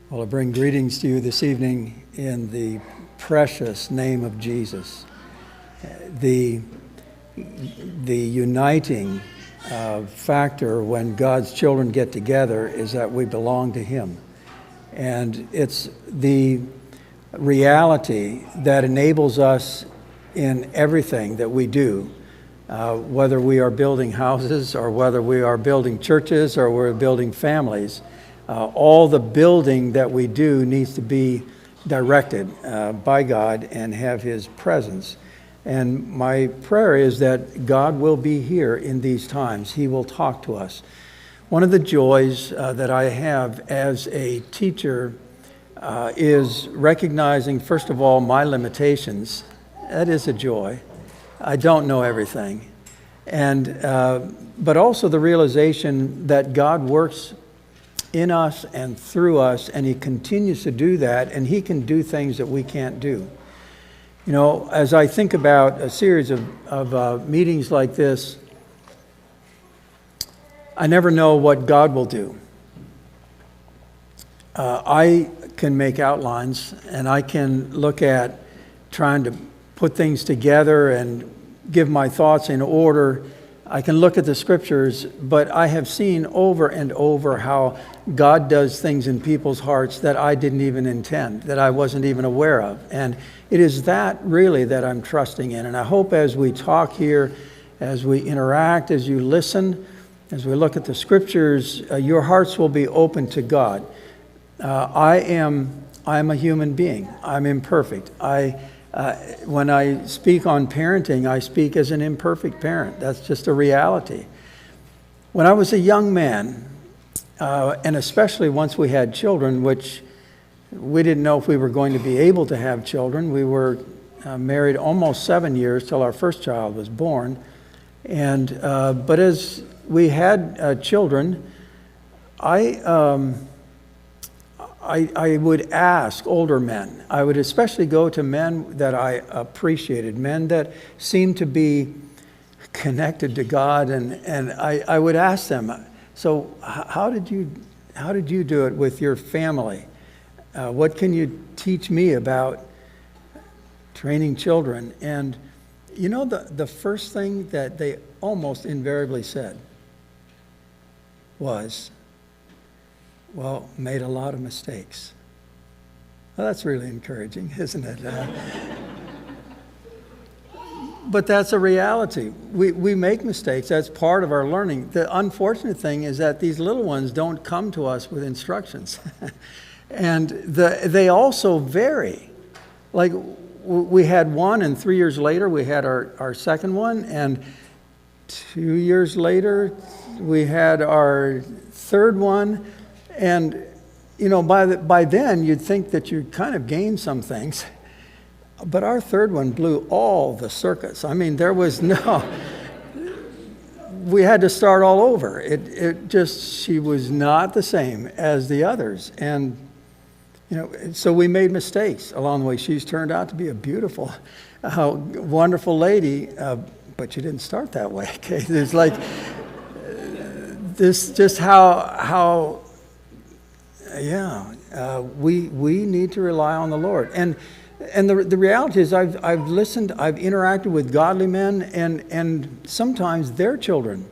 Well, I bring greetings to you this evening in the precious name of Jesus. The uniting factor when God's children get together is that we belong to Him. And it's the reality that enables us in everything that we do, whether we are building houses or whether we are building churches or we're building families. All the building that we do needs to be directed by God and have His presence. And my prayer is that God will be here in these times. He will talk to us. One of the joys that I have as a teacher is recognizing, first of all, my limitations. That is a joy. I don't know everything. But also the realization that God works in us and through us, and He continues to do that, and He can do things that we can't do. You know, as I think about a series of meetings like this, I never know what God will do. I can make outlines, and I can look at trying to put things together and give my thoughts in order. I can look at the scriptures, but I have seen over and over how God does things in people's hearts that I didn't even intend, that I wasn't even aware of. And it is that really that I'm trusting in. And I hope as we talk here, as we interact, as you listen, as we look at the scriptures, your hearts will be open to God. I'm a human being. I'm imperfect. When I speak on parenting, I speak as an imperfect parent. That's just a reality. When I was a young man, and especially once we had children, which we didn't know if we were going to be able to have children. We were married almost 7 years till our first child was born. But as we had children, I would ask older men. I would especially go to men that I appreciated, men that seemed to be connected to God, and I would ask them, so how did you do it with your family? What can you teach me about training children? And you know, the first thing that they almost invariably said was, well, made a lot of mistakes. Well, that's really encouraging, isn't it? But that's a reality. We make mistakes. That's part of our learning. The unfortunate thing is that these little ones don't come to us with instructions. And they also vary. Like we had one, and 3 years later we had our second one, and 2 years later we had our third one. And, you know, by then you'd think that you'd kind of gained some things. But our third one blew all the circuits. I mean, there was we had to start all over. She was not the same as the others. And, you know, so we made mistakes along the way. She's turned out to be a beautiful, wonderful lady, but she didn't start that way. Okay, there's like, this just how we need to rely on the Lord. And the reality is I've listened, I've interacted with godly men, and sometimes their children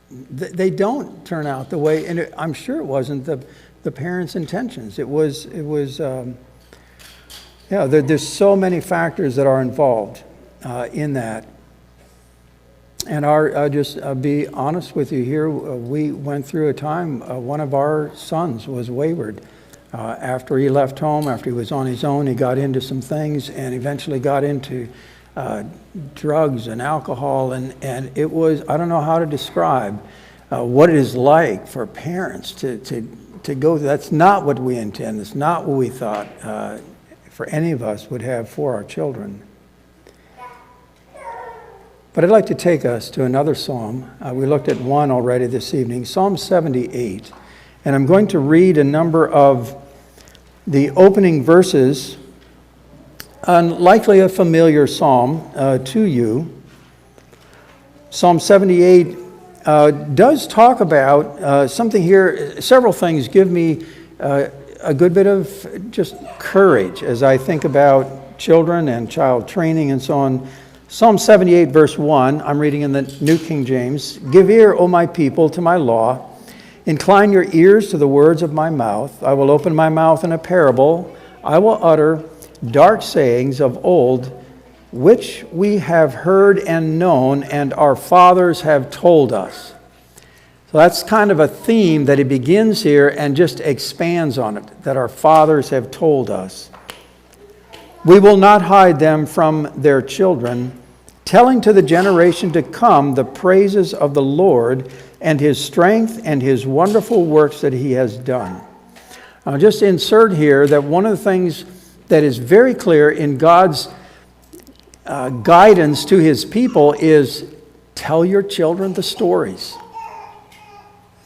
they don't turn out the way, and I'm sure it wasn't the parents' intentions. There's so many factors that are involved in that. And I'll just be honest with you here. We went through a time, one of our sons was wayward. After he left home, after he was on his own, he got into some things and eventually got into drugs and alcohol. And it was, I don't know how to describe what it is like for parents to go through. That's not what we intend. It's not what we thought for any of us would have for our children. But I'd like to take us to another psalm. We looked at one already this evening, Psalm 78. And I'm going to read a number of the opening verses, likely a familiar psalm to you. Psalm 78 does talk about something here. Several things give me a good bit of just courage as I think about children and child training and so on. Psalm 78, verse 1, I'm reading in the New King James. Give ear, O my people, to my law. Incline your ears to the words of my mouth. I will open my mouth in a parable. I will utter dark sayings of old, which we have heard and known, and our fathers have told us. So that's kind of a theme that he begins here and just expands on it, that our fathers have told us. We will not hide them from their children, telling to the generation to come the praises of the Lord and his strength and his wonderful works that he has done. I'll just insert here that one of the things that is very clear in God's guidance to his people is tell your children the stories.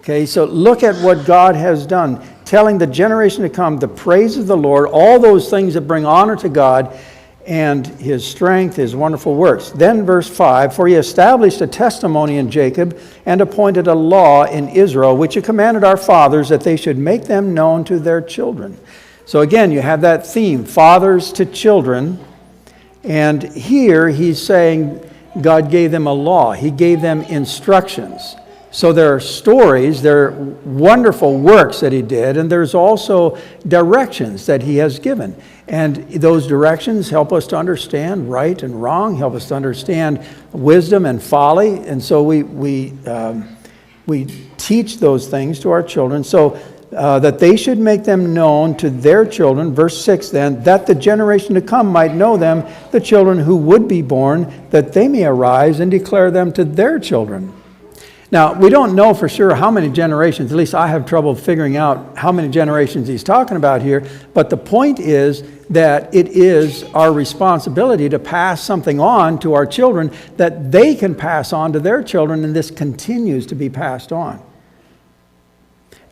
Okay, so look at what God has done. Telling the generation to come the praise of the Lord, all those things that bring honor to God, and his strength, his wonderful works. Then verse 5, for he established a testimony in Jacob and appointed a law in Israel, which he commanded our fathers that they should make them known to their children. So again, you have that theme, fathers to children. And here he's saying God gave them a law. He gave them instructions. So there are stories, there are wonderful works that he did, and there's also directions that he has given. And those directions help us to understand right and wrong, help us to understand wisdom and folly. And so we teach those things to our children so that they should make them known to their children. Verse 6 then, that the generation to come might know them, the children who would be born, that they may arise and declare them to their children. Now, we don't know for sure how many generations, at least I have trouble figuring out how many generations he's talking about here, but the point is that it is our responsibility to pass something on to our children that they can pass on to their children, and this continues to be passed on.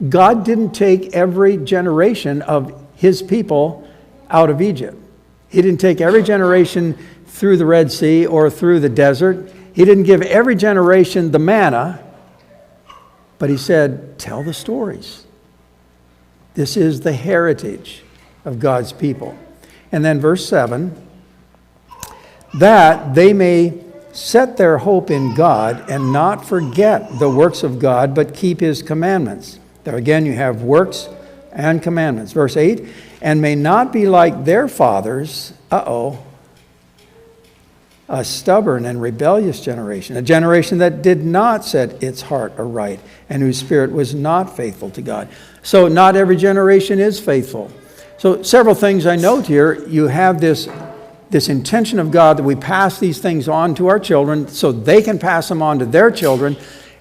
God didn't take every generation of his people out of Egypt. He didn't take every generation through the Red Sea or through the desert. He didn't give every generation the manna. But he said, tell the stories. This is the heritage of God's people. And then verse 7, that they may set their hope in God and not forget the works of God, but keep his commandments. There again you have works and commandments. Verse 8, and may not be like their fathers, a stubborn and rebellious generation, a generation that did not set its heart aright and whose spirit was not faithful to God. So not every generation is faithful. So several things I note here. You have this intention of God that we pass these things on to our children so they can pass them on to their children.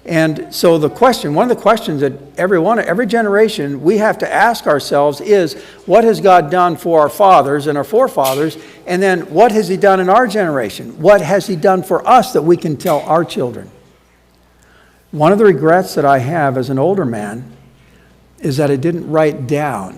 And so one of the questions that every generation we have to ask ourselves is, what has God done for our fathers and our forefathers? And then what has he done in our generation? What has he done for us that we can tell our children? One of the regrets that I have as an older man is that I didn't write down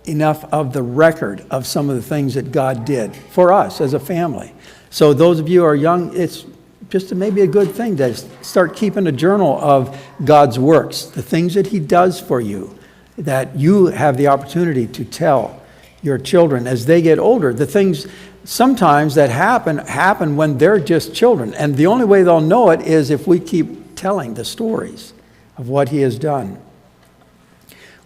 enough of the record of some of the things that God did for us as a family. So those of you who are young, it's just maybe a good thing to start keeping a journal of God's works, the things that he does for you, that you have the opportunity to tell your children as they get older. The things sometimes that happen when they're just children. And the only way they'll know it is if we keep telling the stories of what he has done.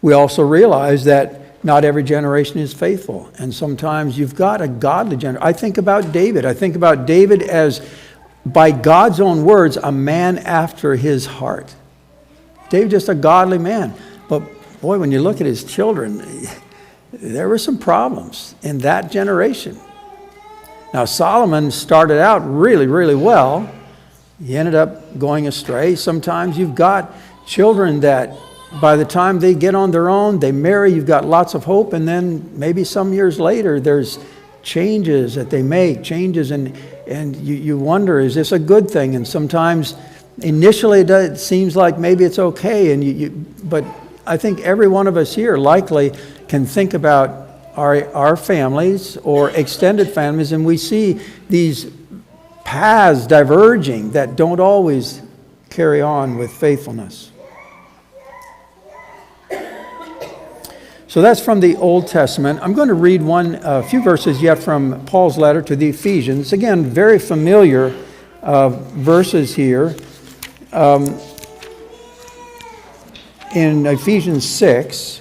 We also realize that not every generation is faithful. And sometimes you've got a godly generation. I think about David. As, by God's own words, a man after his heart. David, just a godly man. But boy, when you look at his children, there were some problems in that generation. Now, Solomon started out really, really well. He ended up going astray. Sometimes you've got children that by the time they get on their own, they marry, you've got lots of hope, and then maybe some years later, there's changes that they make, and you wonder, is this a good thing? And sometimes initially it seems like maybe it's okay, but I think every one of us here likely can think about our families or extended families, and we see these paths diverging that don't always carry on with faithfulness. So that's from the Old Testament. I'm going to read a few verses yet from Paul's letter to the Ephesians. Again, very familiar verses here. In Ephesians 6,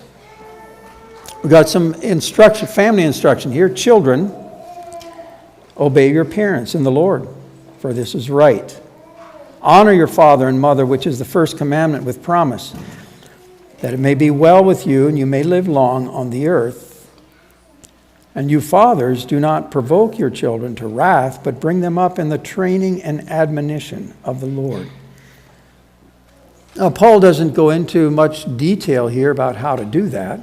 we've got some instruction, family instruction here. Children, obey your parents in the Lord, for this is right. Honor your father and mother, which is the first commandment with promise, that it may be well with you and you may live long on the earth. And you fathers, do not provoke your children to wrath, but bring them up in the training and admonition of the Lord. Now, Paul doesn't go into much detail here about how to do that.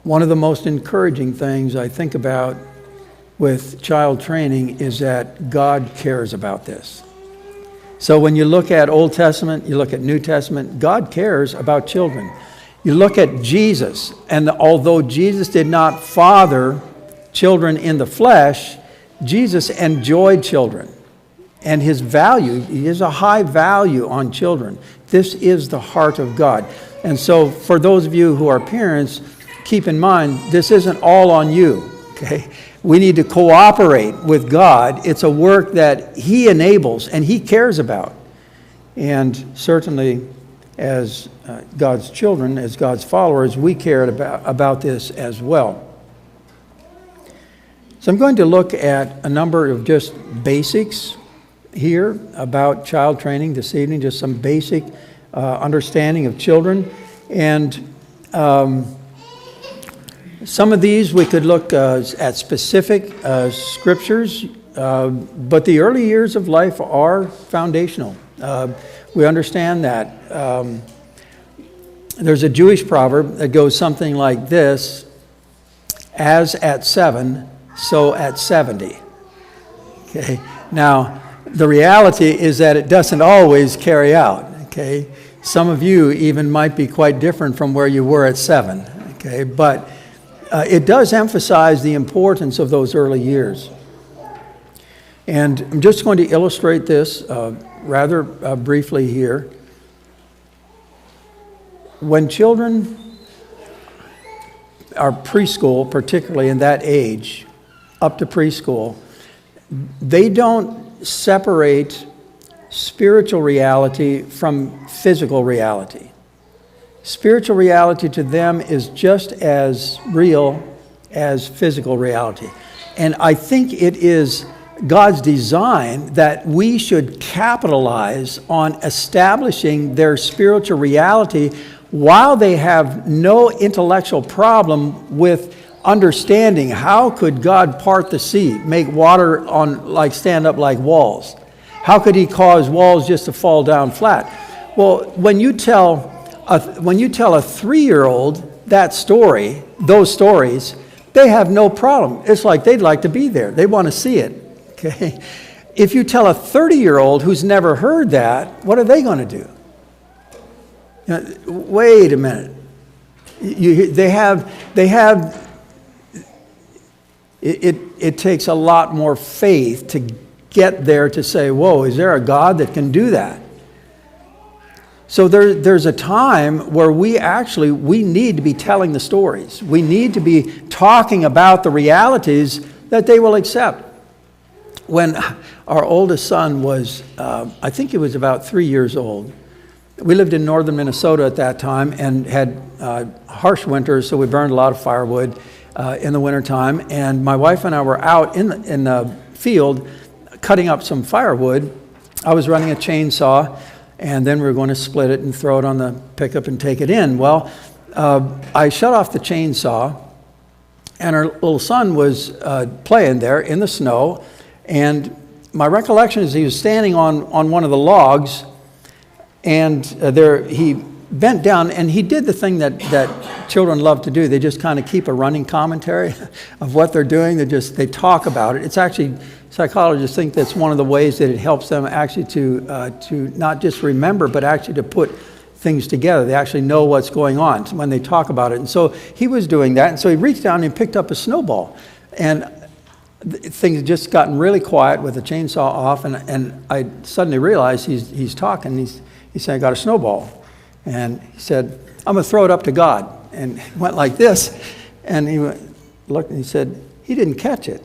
One of the most encouraging things I think about with child training is that God cares about this. So when you look at Old Testament, you look at New Testament, God cares about children. You look at Jesus, and although Jesus did not father children in the flesh, Jesus enjoyed children. And his value, he has a high value on children. This is the heart of God. And so for those of you who are parents, keep in mind, this isn't all on you, okay? We need to cooperate with God. It's a work that he enables and he cares about. And certainly as God's children, as God's followers, we care about this as well. So I'm going to look at a number of just basics here about child training this evening, just some basic understanding of children. And some of these we could look at specific scriptures, but the early years of life are foundational. We understand that. There's a Jewish proverb that goes something like this: as at 7, so at 70. Okay. Now, the reality is that it doesn't always carry out. Okay. Some of you even might be quite different from where you were at 7. Okay. But it does emphasize the importance of those early years. And I'm just going to illustrate this rather briefly here. When children are preschool, particularly in that age, up to preschool, they don't separate spiritual reality from physical reality. Spiritual reality to them is just as real as physical reality. And I think it is God's design that we should capitalize on establishing their spiritual reality while they have no intellectual problem with understanding how could God part the sea, make water stand up like walls. How could he cause walls just to fall down flat? Well, when you tell a 3-year-old that story, those stories, they have no problem. It's like they'd like to be there. They want to see it. Okay. If you tell a 30-year-old who's never heard that, what are they going to do? Wait a minute. It takes a lot more faith to get there to say, whoa, is there a God that can do that? So there's a time where we need to be telling the stories. We need to be talking about the realities that they will accept. When our oldest son was, I think he was about 3 years old, we lived in northern Minnesota at that time and had harsh winters, so we burned a lot of firewood in the wintertime. And my wife and I were out in the field cutting up some firewood. I was running a chainsaw, and then we were going to split it and throw it on the pickup and take it in. Well, I shut off the chainsaw, and our little son was playing there in the snow. And my recollection is he was standing on one of the logs, and he bent down, and he did the thing that children love to do. They just kind of keep a running commentary of what they're doing. They talk about it. It's actually, psychologists think that's one of the ways that it helps them actually to not just remember, but actually to put things together. They actually know what's going on when they talk about it. And so he was doing that, and so he reached down and picked up a snowball. And things had just gotten really quiet with the chainsaw off, and I suddenly realized he's talking. He said, I got a snowball. And he said, I'm going to throw it up to God. And he went like this, and he looked and he said, he didn't catch it.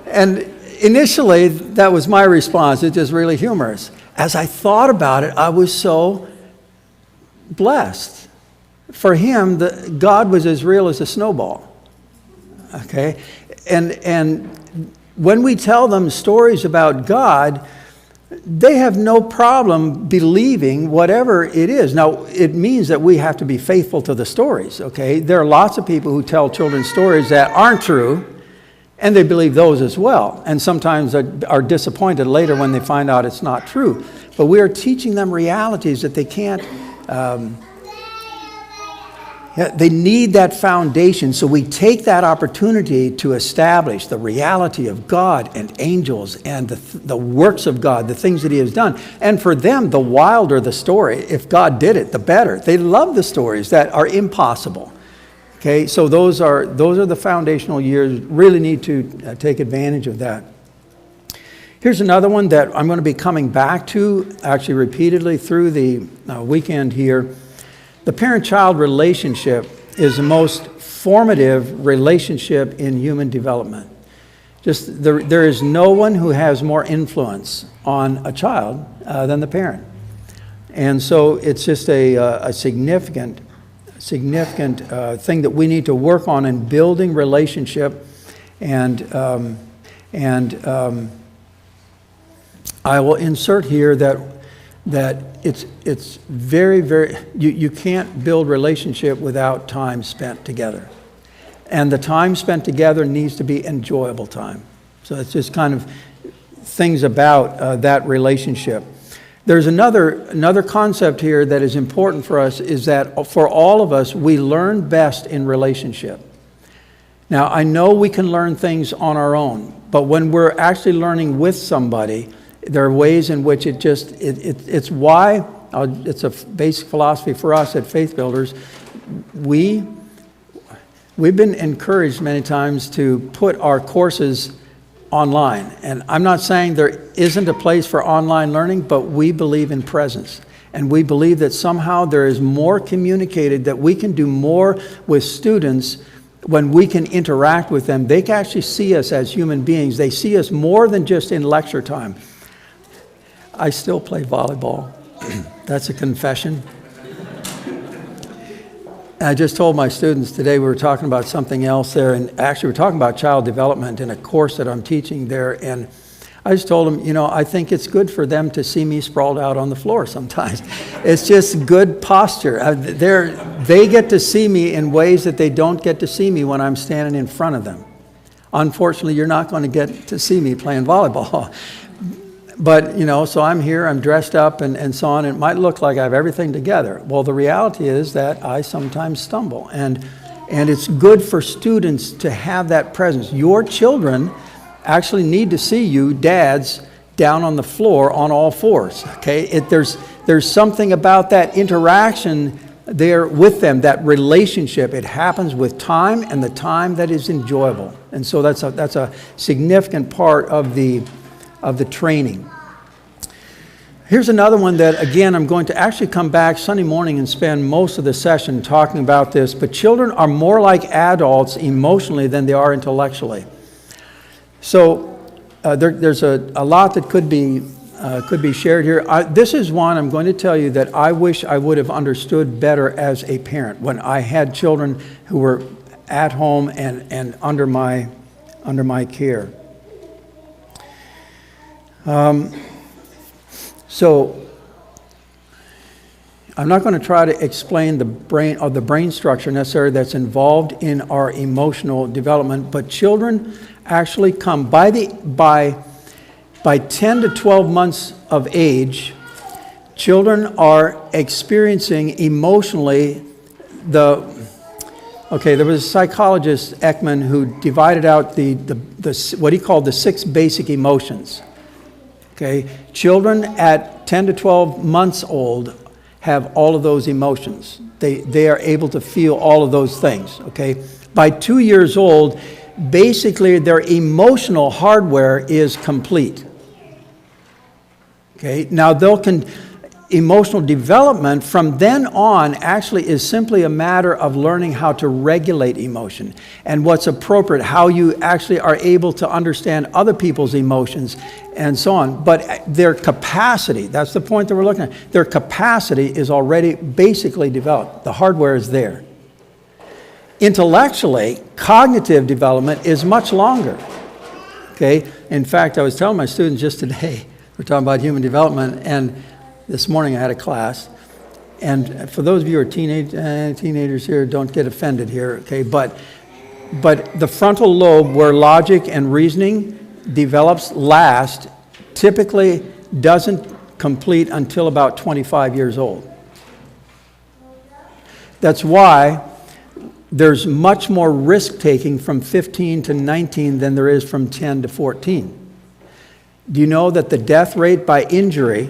And initially, that was my response. It's just really humorous. As I thought about it, I was so blessed. For him, God was as real as a snowball. Okay? And when we tell them stories about God, they have no problem believing whatever it is. Now, it means that we have to be faithful to the stories, okay? There are lots of people who tell children stories that aren't true, and they believe those as well. And sometimes are disappointed later when they find out it's not true. But we are teaching them realities that they can't... they need that foundation, so we take that opportunity to establish the reality of God and angels and the works of God, the things that He has done. And for them, the wilder the story, if God did it, the better. They love the stories that are impossible. Okay, so those are the foundational years. Really need to take advantage of that. Here's another one that I'm going to be coming back to, actually repeatedly through the weekend here. The parent-child relationship is the most formative relationship in human development. There is no one who has more influence on a child than the parent. And so it's just a significant thing that we need to work on in building relationship. And I will insert here that it's very, very, you can't build relationship without time spent together. And the time spent together needs to be enjoyable time. So it's just kind of things about that relationship. There's another concept here that is important for us, is that for all of us, we learn best in relationship. Now, I know we can learn things on our own, but when we're actually learning with somebody, there are ways in which it's why, it's a basic philosophy for us at Faith Builders. We've been encouraged many times to put our courses online. And I'm not saying there isn't a place for online learning, but we believe in presence. And we believe that somehow there is more communicated, that we can do more with students when we can interact with them. They can actually see us as human beings. They see us more than just in lecture time. I still play volleyball. That's a confession. I just told my students today, we were talking about something else there, and actually we're talking about child development in a course that I'm teaching there, and I just told them, I think it's good for them to see me sprawled out on the floor sometimes. It's just good posture. They get to see me in ways that they don't get to see me when I'm standing in front of them. Unfortunately, you're not going to get to see me playing volleyball. But, so I'm here, I'm dressed up and so on. It might look like I have everything together. Well, the reality is that I sometimes stumble. And it's good for students to have that presence. Your children actually need to see you, dads, down on the floor on all fours. Okay? There's something about that interaction there with them, that relationship. It happens with time, and the time that is enjoyable. And so that's a significant part of the training. Here's another one that, again, I'm going to actually come back Sunday morning and spend most of the session talking about this, but children are more like adults emotionally than they are intellectually. So there's a lot that could be shared here. This is one I'm going to tell you that I wish I would have understood better as a parent when I had children who were at home and under my care. So I'm not going to try to explain the brain structure necessarily that's involved in our emotional development, but children actually come by 10 to 12 months of age. Children are experiencing emotionally there was a psychologist, Ekman, who divided out what he called the 6 basic emotions. Okay, children at 10 to 12 months old have all of those emotions. They are able to feel all of those things. Okay, by 2 years old, basically their emotional hardware is complete. Okay, now emotional development from then on actually is simply a matter of learning how to regulate emotion and what's appropriate, how you actually are able to understand other people's emotions and so on. But their capacity, that's the point that we're looking at, their capacity is already basically developed. The hardware is there. Intellectually, cognitive development is much longer. Okay, in fact, I was telling my students just today, we're talking about human development, and this morning I had a class, and for those of you who are teenagers here, don't get offended here, okay? But the frontal lobe, where logic and reasoning develops last, typically doesn't complete until about 25 years old. That's why there's much more risk-taking from 15 to 19 than there is from 10 to 14. Do you know that the death rate by injury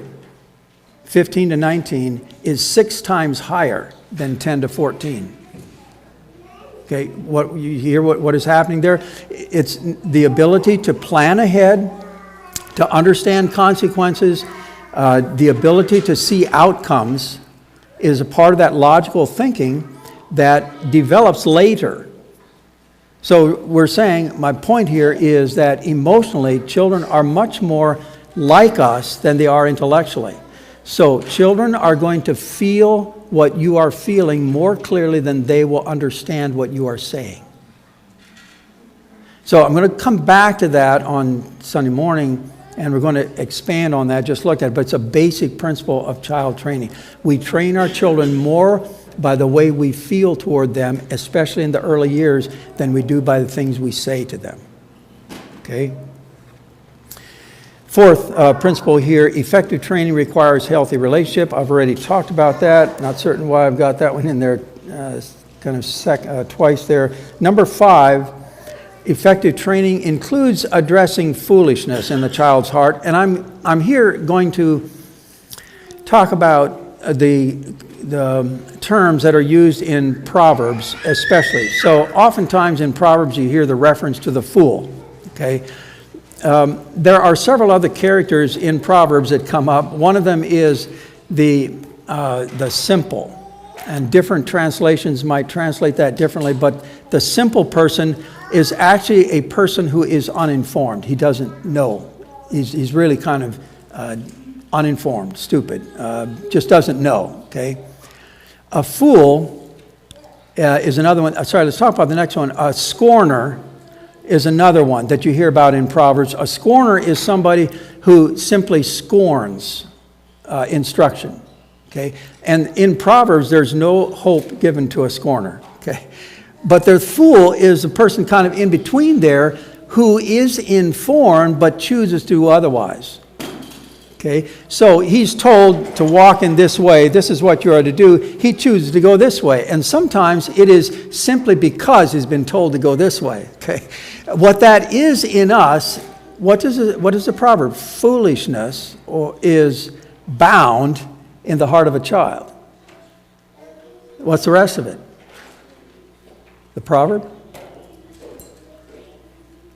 15 to 19 is 6 times higher than 10 to 14. Okay, what you hear what is happening there? It's the ability to plan ahead, to understand consequences, the ability to see outcomes is a part of that logical thinking that develops later. So we're saying, my point here is that emotionally, children are much more like us than they are intellectually. So children are going to feel what you are feeling more clearly than they will understand what you are saying. So I'm going to come back to that on Sunday morning, and we're going to expand on that, just look at it. But it's a basic principle of child training. We train our children more by the way we feel toward them, especially in the early years, than we do by the things we say to them. Okay? Fourth principle here, effective training requires healthy relationship. I've already talked about that. Not certain why I've got that one in there twice there. Number 5, effective training includes addressing foolishness in the child's heart. And I'm here going to talk about the terms that are used in Proverbs especially. So oftentimes in Proverbs you hear the reference to the fool, okay? There are several other characters in Proverbs that come up. One of them is the simple, and different translations might translate that differently, but the simple person is actually a person who is uninformed. He doesn't know. He's really kind of uninformed, stupid, just doesn't know, okay? A fool is another one. Sorry, let's talk about the next one. A scorner is another one that you hear about in Proverbs. A scorner is somebody who simply scorns instruction, okay? And in Proverbs, there's no hope given to a scorner, okay? But the fool is a person kind of in between there who is informed but chooses to do otherwise, okay? So he's told to walk in this way. This is what you are to do. He chooses to go this way. And sometimes it is simply because he's been told to go this way, okay? What that is in us, what is the proverb? Foolishness is bound in the heart of a child. What's the rest of it? The proverb?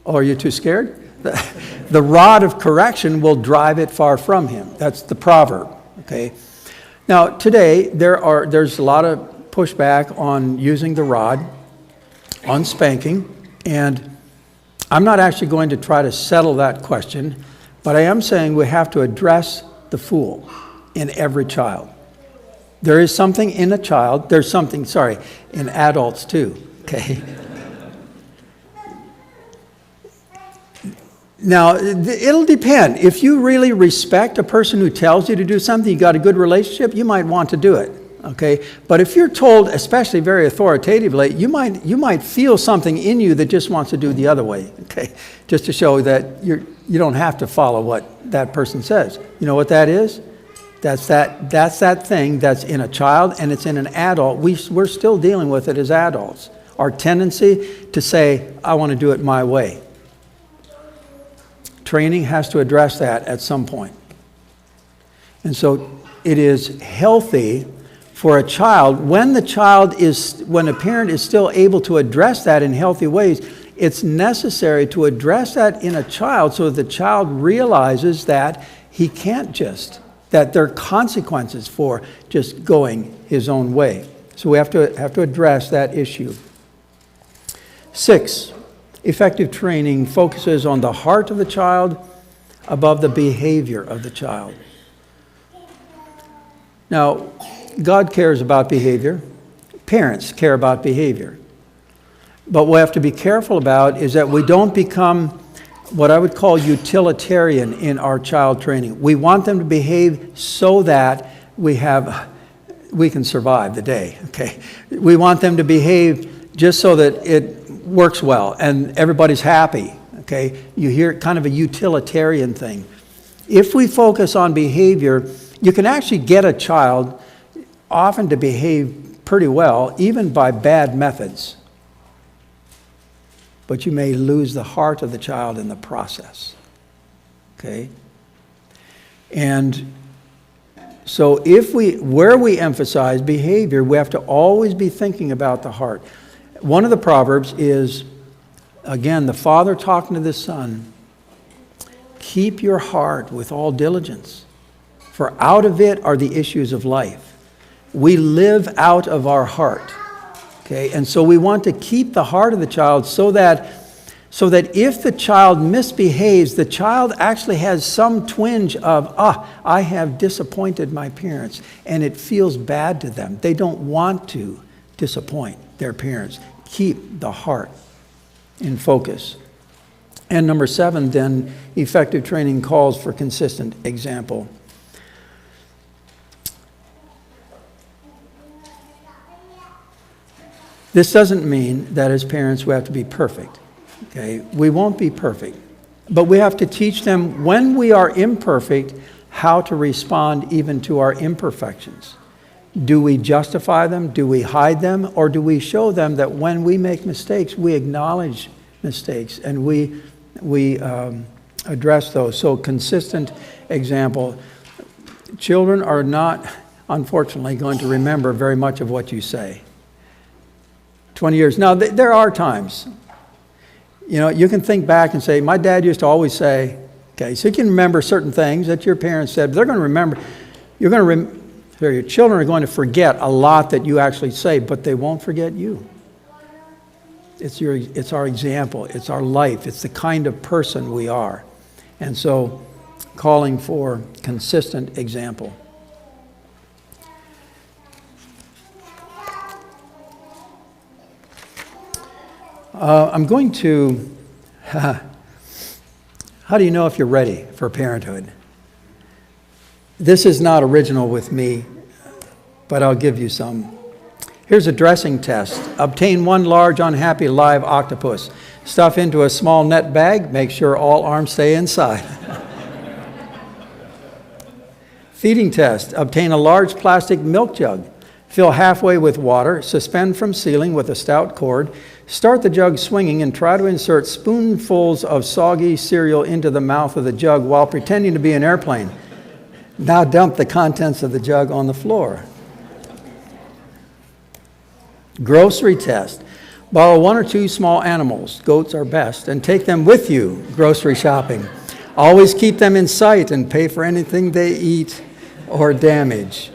Oh, are you too scared? The rod of correction will drive it far from him. That's the proverb, okay? Now, today, there's a lot of pushback on using the rod, on spanking, and I'm not actually going to try to settle that question, but I am saying we have to address the fool in every child. There is something in a child, in adults too, okay? Now, it'll depend. If you really respect a person who tells you to do something, you got a good relationship, you might want to do it, okay? But if you're told, especially very authoritatively, you might feel something in you that just wants to do the other way, okay? Just to show that you don't have to follow what that person says. You know what that is? That's that thing that's in a child and it's in an adult. We're still dealing with it as adults. Our tendency to say, I want to do it my way. Training has to address that at some point. And so it is healthy for a child, when a parent is still able to address that in healthy ways, it's necessary to address that in a child so that the child realizes that he can't just, that there are consequences for just going his own way. So we have to address that issue. 6, effective training focuses on the heart of the child above the behavior of the child. Now, God cares about behavior. Parents care about behavior. But what we have to be careful about is that we don't become what I would call utilitarian in our child training. We want them to behave so that we can survive the day, okay? We want them to behave just so that it works well and everybody's happy, okay? You hear kind of a utilitarian thing. If we focus on behavior, you can actually get a child often to behave pretty well, even by bad methods. But you may lose the heart of the child in the process, okay? And so where we emphasize behavior, we have to always be thinking about the heart. One of the Proverbs is, again, the father talking to the son, keep your heart with all diligence, for out of it are the issues of life. We live out of our heart. Okay, and so we want to keep the heart of the child so that if the child misbehaves, the child actually has some twinge of, I have disappointed my parents, and it feels bad to them. They don't want to disappoint their parents. Keep the heart in focus. And number 7, then, effective training calls for consistent example. This doesn't mean that as parents we have to be perfect. Okay? We won't be perfect. But we have to teach them when we are imperfect how to respond even to our imperfections. Do we justify them? Do we hide them? Or do we show them that when we make mistakes, we acknowledge mistakes and we address those? So consistent example. Children are not, unfortunately, going to remember very much of what you say. 20 years. Now, there are times, you can think back and say, my dad used to always say, okay, so you can remember certain things that your parents said, but they're going to remember, your children are going to forget a lot that you actually say, but they won't forget you. It's our example, it's our life, it's the kind of person we are. And so, calling for consistent example. I'm going to, how do you know if you're ready for parenthood? This is not original with me, but I'll give you some. Here's a dressing test. Obtain 1 large unhappy live octopus. Stuff into a small net bag. Make sure all arms stay inside. Feeding test. Obtain a large plastic milk jug. Fill halfway with water. Suspend from ceiling with a stout cord. Start the jug swinging and try to insert spoonfuls of soggy cereal into the mouth of the jug while pretending to be an airplane. Now dump the contents of the jug on the floor. Grocery test. Borrow 1 or 2 small animals, goats are best, and take them with you grocery shopping. Always keep them in sight and pay for anything they eat or damage.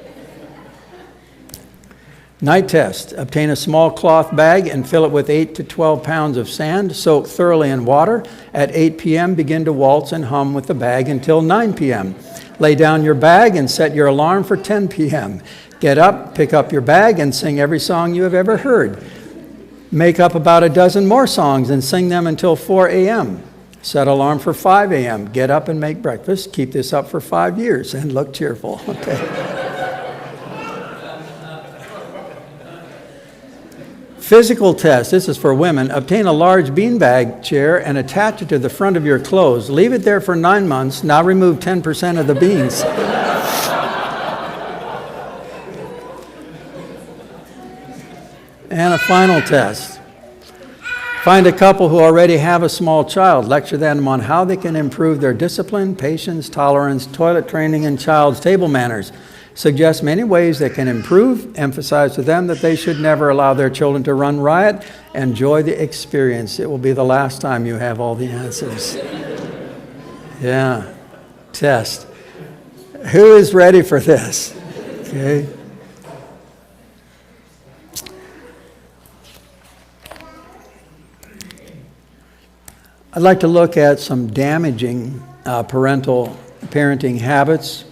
Night test. Obtain a small cloth bag and fill it with 8 to 12 pounds of sand, soaked thoroughly in water. At 8 p.m., begin to waltz and hum with the bag until 9 p.m. Lay down your bag and set your alarm for 10 p.m. Get up, pick up your bag, and sing every song you have ever heard. Make up about a dozen more songs and sing them until 4 a.m. Set alarm for 5 a.m. Get up and make breakfast. Keep this up for 5 years and look cheerful. Okay. Physical test. This is for women. Obtain a large beanbag chair and attach it to the front of your clothes. Leave it there for 9 months. Now remove 10% of the beans. And a final test. Find a couple who already have a small child. Lecture them on how they can improve their discipline, patience, tolerance, toilet training, and child's table manners. suggest many ways that can improve, emphasize to them that they should never allow their children to run riot. Enjoy the experience. It will be the last time you have all the answers. Yeah. Test. Who is ready for this? Okay. I'd like to look at some damaging parenting habits.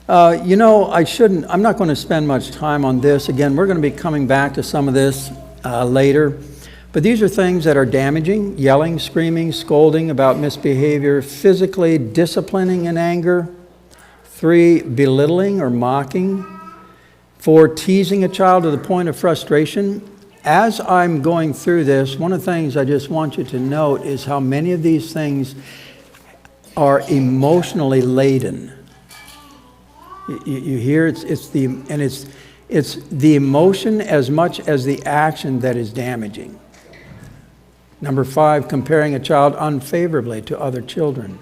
I'm not going to spend much time on this. Again, we're going to be coming back to some of this later. But these are things that are damaging: yelling, screaming, scolding about misbehavior, physically disciplining in anger. 3, belittling or mocking. 4, teasing a child to the point of frustration. As I'm going through this, one of the things I just want you to note is how many of these things are emotionally laden. You hear it's the emotion as much as the action that is damaging. Number 5, comparing a child unfavorably to other children.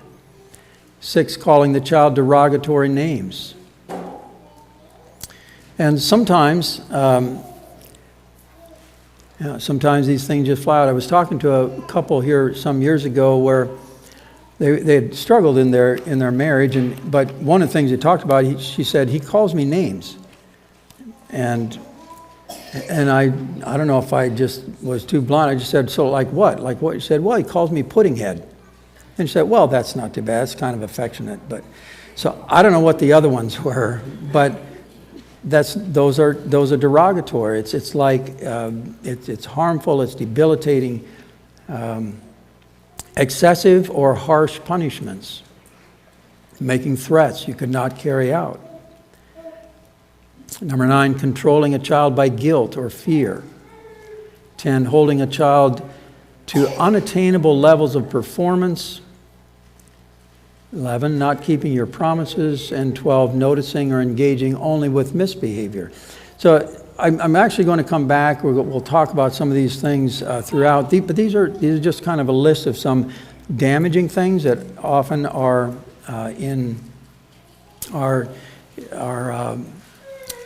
6, calling the child derogatory names. And sometimes these things just fly out. I was talking to a couple here some years ago where they had struggled in their marriage, but one of the things they talked about, she said, he calls me names. And I don't know if I just was too blunt. I just said, so like what? Like what? She said, well, he calls me pudding head. And she said, well, that's not too bad. It's kind of affectionate. But so I don't know what the other ones were, but those are derogatory. It's like it's harmful. It's debilitating. Excessive or harsh punishments. Making threats you could not carry out. Number 9, controlling a child by guilt or fear. 10, holding a child to unattainable levels of performance. 11, not keeping your promises. And 12, noticing or engaging only with misbehavior. So I'm actually going to come back. We'll talk about some of these things throughout. But these are just kind of a list of some damaging things that often are in our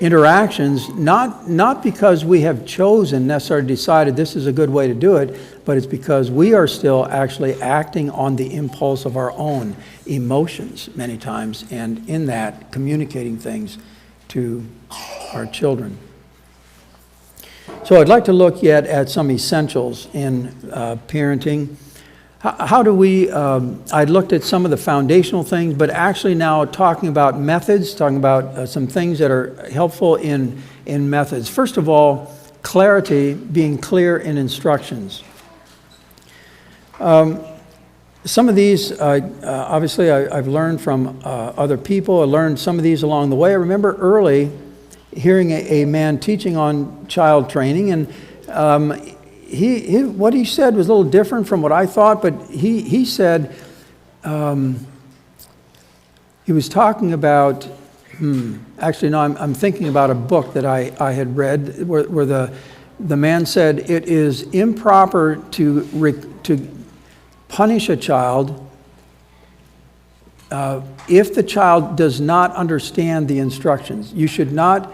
interactions, not because we have chosen, necessarily decided this is a good way to do it, but it's because we are still actually acting on the impulse of our own emotions many times, and in that communicating things to our children. So I'd like to look yet at some essentials in parenting. How do we, I looked at some of the foundational things, but actually now talking about methods, talking about some things that are helpful in methods. First of all, clarity, being clear in instructions. Some of these, obviously, I've learned from other people. I learned some of these along the way. I remember early hearing a man teaching on child training, and what he said was a little different from what I thought, but he said, he was talking about, actually no, I'm thinking about a book that I had read where the man said it is improper to punish a child if the child does not understand the instructions. You should not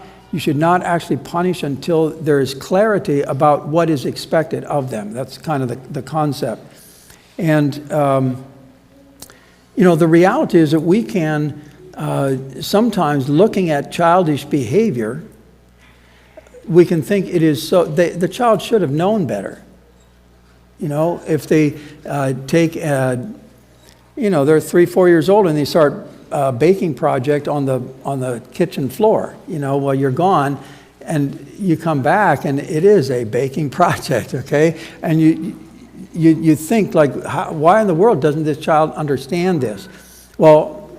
actually punish until there is clarity about what is expected of them. That's kind of the concept. And, the reality is that we can, sometimes looking at childish behavior, we can think it is so, the child should have known better. If they take, they're 3-4 years old and they start baking project on the kitchen floor, while you're gone, and you come back and it is a baking project, okay? And you think like, why in the world doesn't this child understand this? Well,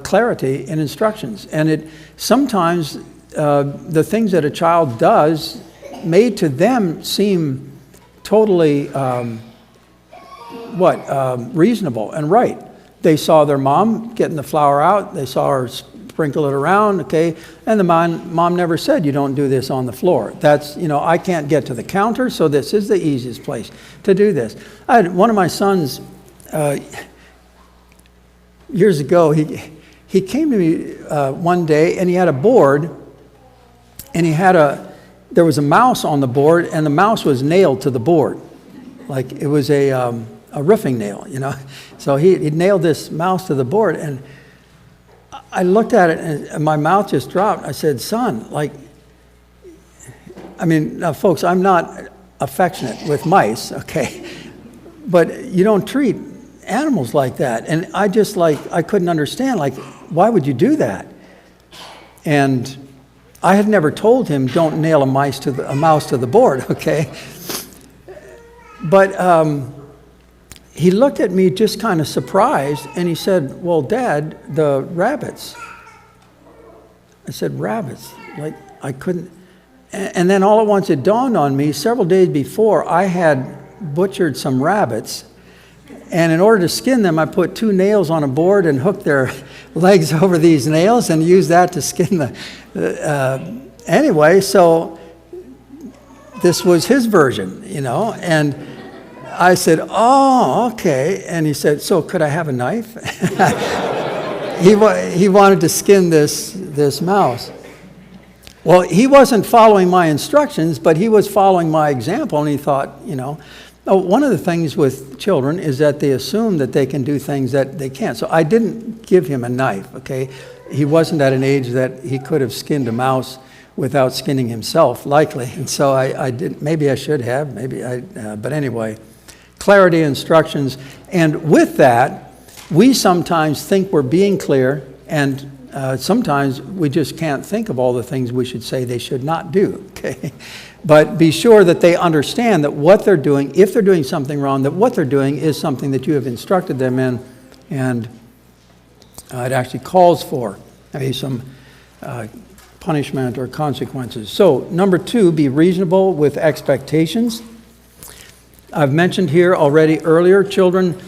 clarity in instructions, and it sometimes the things that a child does may to them seem totally reasonable and right. They saw their mom getting the flour out. They saw her sprinkle it around, okay? And the mom never said, you don't do this on the floor. That's, I can't get to the counter, so this is the easiest place to do this. I had one of my sons, years ago, he came to me one day, and he had a board, and there was a mouse on the board, and the mouse was nailed to the board, like it was a roofing nail, you know. So he nailed this mouse to the board, and I looked at it, and my mouth just dropped. I said, son, like, I mean, now, folks, I'm not affectionate with mice, okay, but you don't treat animals like that. And I just, like, I couldn't understand, like, why would you do that? And I had never told him, don't nail a mouse to the board, okay? But he looked at me just kind of surprised, and he said, well, Dad, the rabbits. I said, rabbits? Like, I couldn't. And then all at once it dawned on me, several days before, I had butchered some rabbits, and in order to skin them, I put 2 nails on a board and hooked their legs over these nails and used that to skin anyway, so this was his version, you know, and I said, oh, okay, and he said, so could I have a knife? He wanted to skin this mouse. Well, he wasn't following my instructions, but he was following my example, and he thought, you know, one of the things with children is that they assume that they can do things that they can't. So I didn't give him a knife, okay? He wasn't at an age that he could have skinned a mouse without skinning himself, likely. And so I didn't, maybe I should have, but anyway, clarity, instructions. And with that, we sometimes think we're being clear, and sometimes we just can't think of all the things we should say they should not do, okay? But be sure that they understand that what they're doing, if they're doing something wrong, that what they're doing is something that you have instructed them in, and it actually calls for maybe some punishment or consequences. So, number 2, be reasonable with expectations. I've mentioned here already earlier, children,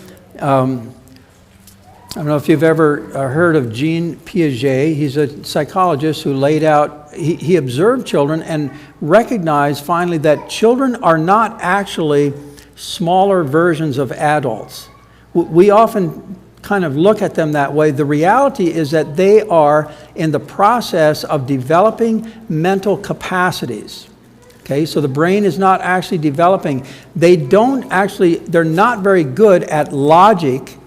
I don't know if you've ever heard of Jean Piaget. He's a psychologist who laid out, he observed children and recognized finally that children are not actually smaller versions of adults. We often kind of look at them that way. The reality is that they are in the process of developing mental capacities. Okay, so the brain is not actually developing. They're not very good at logic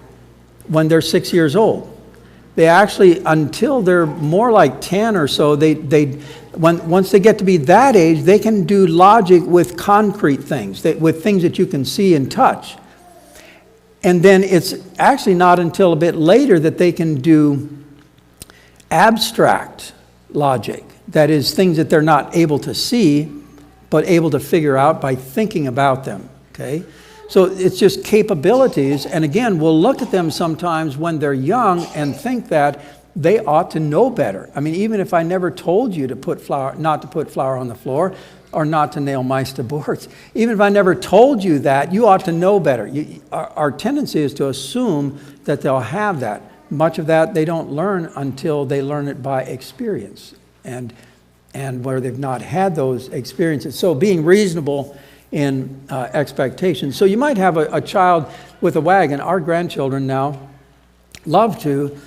when they're 6 years old. They actually, until they're more like 10 or so, once they get to be that age, they can do logic with concrete things, with things that you can see and touch. And then it's actually not until a bit later that they can do abstract logic. That is, things that they're not able to see, but able to figure out by thinking about them, okay? So it's just capabilities, and again, we'll look at them sometimes when they're young and think that they ought to know better. I mean, even if I never told you to not to put flour on the floor or not to nail mice to boards, even if I never told you that, you ought to know better. Our tendency is to assume that they'll have that. Much of that they don't learn until they learn it by experience, and where they've not had those experiences. So being reasonable in expectations. So you might have a child with a wagon. Our grandchildren now love to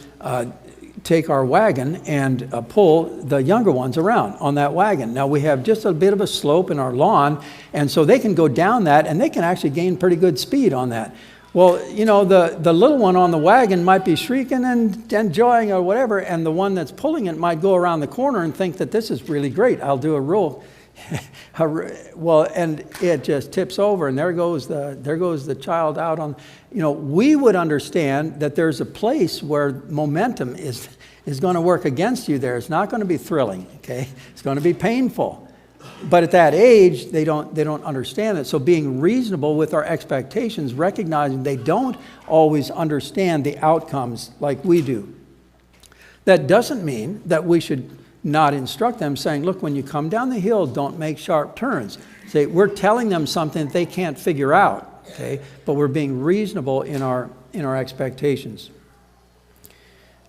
take our wagon and pull the younger ones around on that wagon. Now we have just a bit of a slope in our lawn, and so they can go down that, and they can actually gain pretty good speed on that. Well, you know, the little one on the wagon might be shrieking and enjoying or whatever, and the one that's pulling it might go around the corner and think that this is really great. I'll do a roll. Well, and it just tips over, and there goes the child out on. You know, we would understand that there's a place where momentum is going to work against you. There, it's not going to be thrilling. Okay, it's going to be painful. But at that age, they don't understand it. So being reasonable with our expectations, recognizing they don't always understand the outcomes like we do. That doesn't mean that we should not instruct them, saying, look, when you come down the hill, don't make sharp turns. Say, we're telling them something that they can't figure out, okay? But we're being reasonable in our expectations.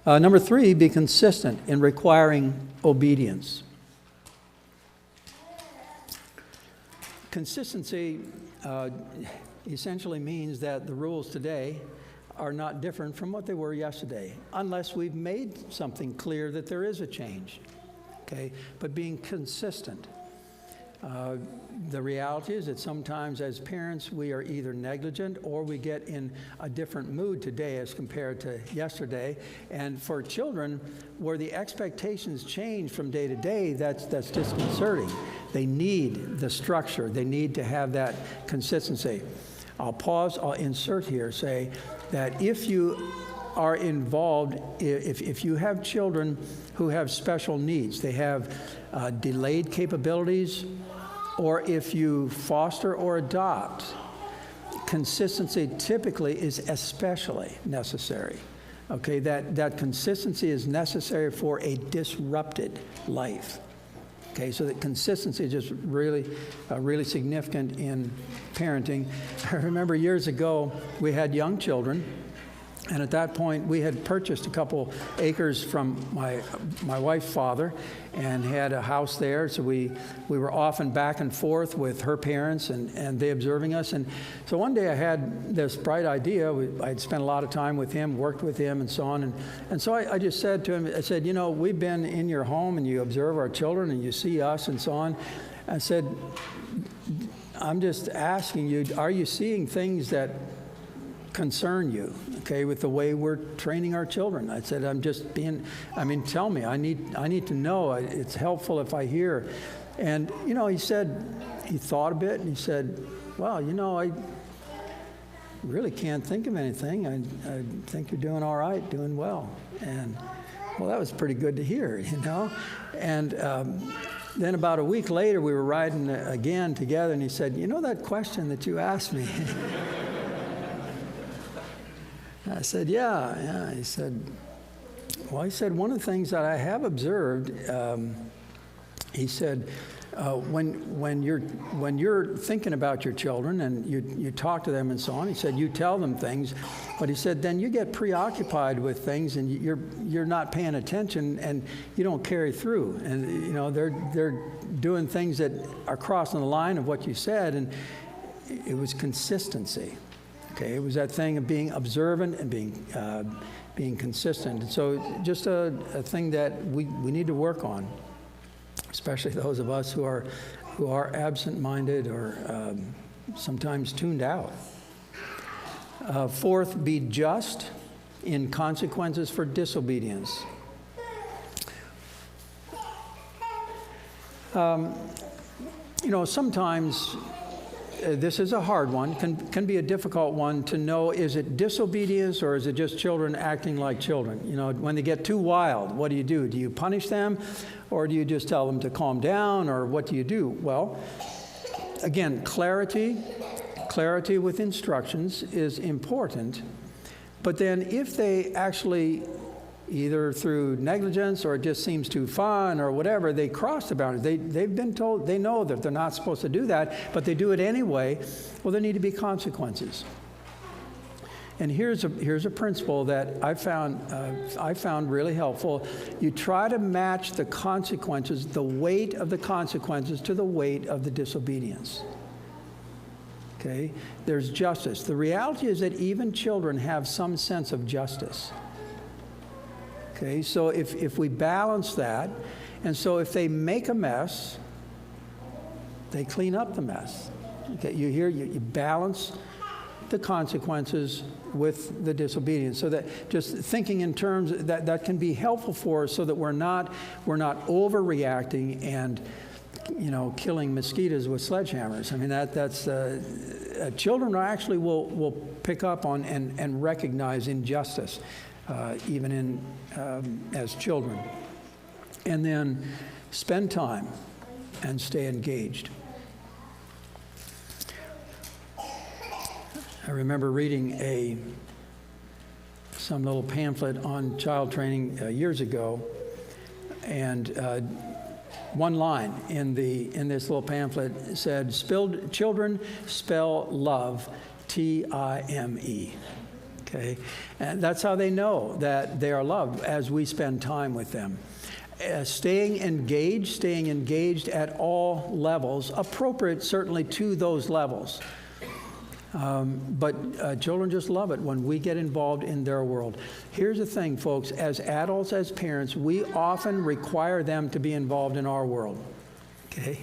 Number 3, be consistent in requiring obedience. Consistency essentially means that the rules today are not different from what they were yesterday, unless we've made something clear that there is a change. Okay? But being consistent. The reality is that sometimes as parents we are either negligent or we get in a different mood today as compared to yesterday. And for children, where the expectations change from day to day, that's disconcerting. They need the structure. They need to have that consistency. I'll pause, I'll insert here, say that if you are involved, if you have children who have special needs, they have delayed capabilities, or if you foster or adopt, consistency typically is especially necessary. Okay, that consistency is necessary for a disrupted life. Okay, so that consistency is just really significant in parenting. I remember years ago we had young children, and at that point we had purchased a couple acres from my wife's father and had a house there, so we were often back and forth with her parents and they observing us. And so one day I had this bright idea. I'd spent a lot of time with him, worked with him and so on, and so I just said to him, I said, you know, we've been in your home and you observe our children and you see us and so on. I said, I'm just asking you, are you seeing things that concern you, okay, with the way we're training our children? I said, tell me, I need to know. It's helpful if I hear. And, you know, he said, he thought a bit and he said, well, you know, I really can't think of anything. I think you're doing all right, doing well. And, well, that was pretty good to hear, you know. And then about a week later, we were riding again together and he said, you know that question that you asked me? I said, yeah. He said, one of the things that I have observed, he said, when you're thinking about your children and you talk to them and so on, he said, you tell them things, but he said, then you get preoccupied with things and you're not paying attention and you don't carry through. And, you know, they're doing things that are crossing the line of what you said, and it was consistency. Okay, it was that thing of being observant and being consistent. And so just a thing that we need to work on, especially those of us who are absent-minded or sometimes tuned out. Fourth, be just in consequences for disobedience. You know, sometimes this is a hard one, can be a difficult one to know, is it disobedience or is it just children acting like children? You know, when they get too wild, what do? Do you punish them or do you just tell them to calm down, or what do you do? Well, again, clarity with instructions is important, but then if they actually, either through negligence or it just seems too fun or whatever, they cross the boundaries. They've been told, they know that they're not supposed to do that, but they do it anyway. Well, there need to be consequences. And here's a principle that I found really helpful. You try to match the consequences, the weight of the consequences, to the weight of the disobedience. Okay? There's justice. The reality is that even children have some sense of justice. Okay, so if we balance that, and so if they make a mess, they clean up the mess. Okay, you balance the consequences with the disobedience, so that just thinking in terms that can be helpful for us, so that we're not overreacting and, you know, killing mosquitoes with sledgehammers. I mean, that's children actually will pick up on and recognize injustice. Even in as children. And then spend time and stay engaged. I remember reading some little pamphlet on child training years ago, and one line in this little pamphlet said, "Children spell love T-I-M-E." Okay, and that's how they know that they are loved, as we spend time with them. Staying engaged at all levels, appropriate certainly to those levels. But children just love it when we get involved in their world. Here's the thing, folks. As adults, as parents, we often require them to be involved in our world. Okay?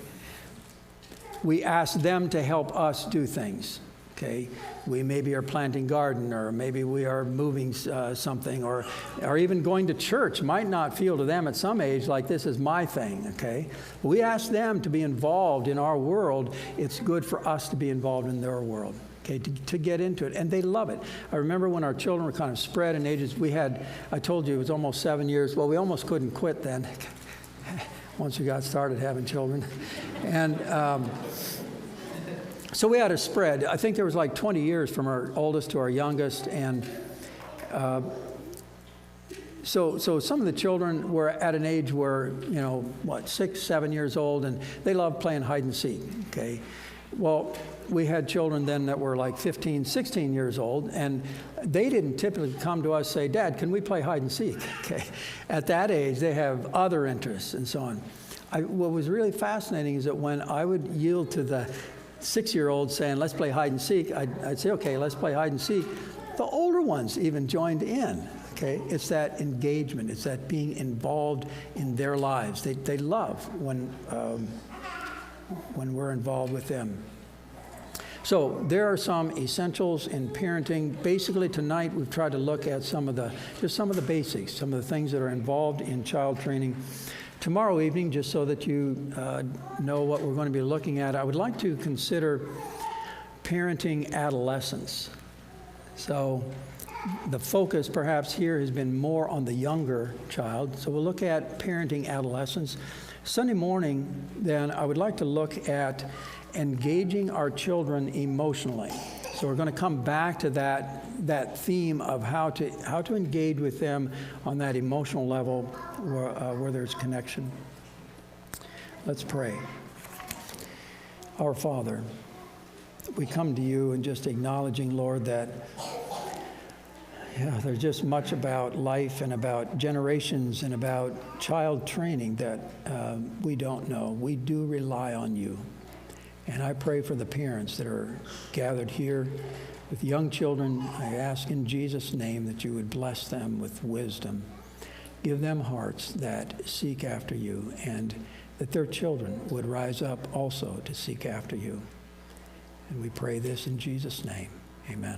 We ask them to help us do things. Okay? We maybe are planting garden, or maybe we are moving something, or even going to church might not feel to them at some age like this is my thing. Okay? We ask them to be involved in our world. It's good for us to be involved in their world. Okay, to get into it, and they love it. I remember when our children were kind of spread in ages, I told you it was almost 7 years. Well, we almost couldn't quit then, once we got started having children. And so we had a spread. I think there was like 20 years from our oldest to our youngest, and so some of the children were at an age where, 6, 7 years old, and they loved playing hide and seek, okay? Well, we had children then that were like 15, 16 years old, and they didn't typically come to us and say, Dad, can we play hide and seek? Okay. At that age, they have other interests and so on. What was really fascinating is that when I would yield to the 6-year-old saying, let's play hide and seek, I'd say, okay, let's play hide and seek. The older ones even joined in. Okay, it's that engagement. It's that being involved in their lives. They love when we're involved with them. So there are some essentials in parenting. Basically tonight we've tried to look at some of the basics, some of the things that are involved in child training. Tomorrow evening, just so that you know what we're going to be looking at, I would like to consider parenting adolescents. So the focus perhaps here has been more on the younger child. So we'll look at parenting adolescents. Sunday morning, then, I would like to look at engaging our children emotionally. So we're going to come back to that theme of how to engage with them on that emotional level where there's connection. Let's pray. Our Father, we come to you and just acknowledging, Lord, that there's just much about life and about generations and about child training that we don't know. We do rely on you. And I pray for the parents that are gathered here with young children. I ask in Jesus' name that you would bless them with wisdom. Give them hearts that seek after you, and that their children would rise up also to seek after you. And we pray this in Jesus' name. Amen.